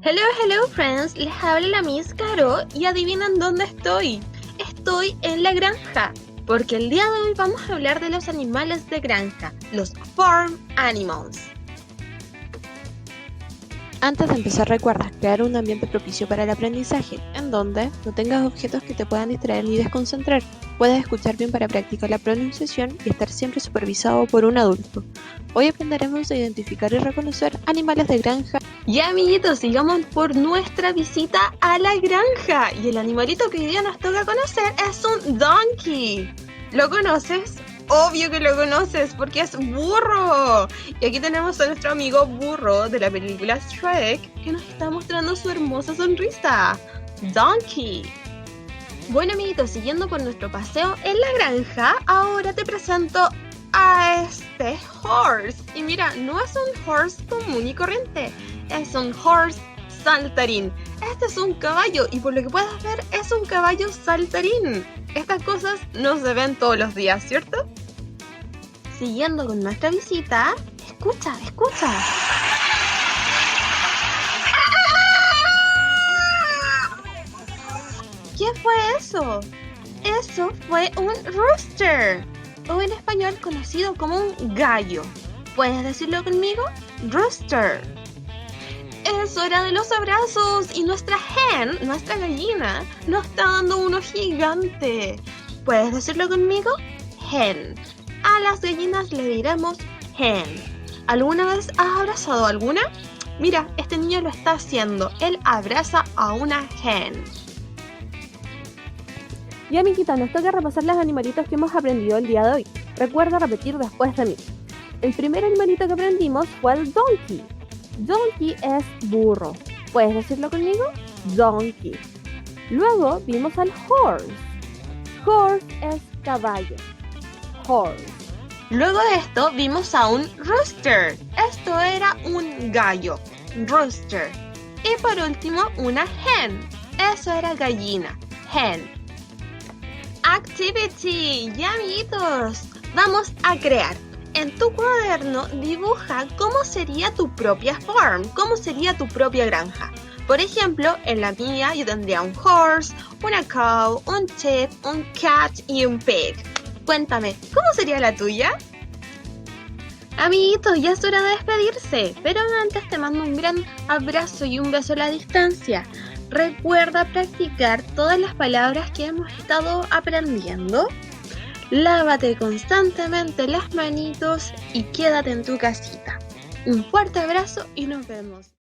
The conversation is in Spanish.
Hello friends, les habla la Miss Caro y adivinan dónde estoy. Estoy en la granja, porque el día de hoy vamos a hablar de los animales de granja, los farm animals. Antes de empezar, recuerda crear un ambiente propicio para el aprendizaje, en donde no tengas objetos que te puedan distraer ni desconcentrar. Puedes escuchar bien para practicar la pronunciación y estar siempre supervisado por un adulto. Hoy aprenderemos a identificar y reconocer animales de granja. Y amiguitos, sigamos por nuestra visita a la granja. Y el animalito que hoy día nos toca conocer es un donkey. ¿Lo conoces? Obvio que lo conoces porque es burro. Y aquí tenemos a nuestro amigo burro de la película Shrek que nos está mostrando su hermosa sonrisa. Donkey. Bueno amiguitos, siguiendo por nuestro paseo en la granja, ahora te presento a este horse. Y mira, no es un horse común y corriente, es un horse saltarín. Este es un caballo y por lo que puedes ver es un caballo saltarín. Estas cosas no se ven todos los días, ¿cierto? Siguiendo con nuestra visita, escucha. ¿Qué fue eso? Eso fue un rooster, o en español conocido como un gallo. ¿Puedes decirlo conmigo? Rooster. Es hora de los abrazos y nuestra hen, nuestra gallina, nos está dando uno gigante. ¿Puedes decirlo conmigo? Hen. A las gallinas le diremos hen. ¿Alguna vez has abrazado a alguna? Mira, este niño lo está haciendo. Él abraza a una hen. Y amiguita, nos toca repasar los animalitos que hemos aprendido el día de hoy. Recuerda repetir después de mí. El primer animalito que aprendimos fue el donkey. Donkey es burro. ¿Puedes decirlo conmigo? Donkey. Luego vimos al horse. Horse es caballo. Horse. Luego de esto vimos a un rooster. Esto era un gallo. Rooster. Y por último una hen. Eso era gallina. Hen. Activity. Ya amiguitos, vamos a crear. En tu cuaderno dibuja cómo sería tu propia farm, cómo sería tu propia granja. Por ejemplo, en la mía yo tendría un horse, una cow, un sheep, un cat y un pig. Cuéntame, ¿cómo sería la tuya? Amiguitos, ya es hora de despedirse, pero antes te mando un gran abrazo y un beso a la distancia. Recuerda practicar todas las palabras que hemos estado aprendiendo. Lávate constantemente las manitos y quédate en tu casita. Un fuerte abrazo y nos vemos.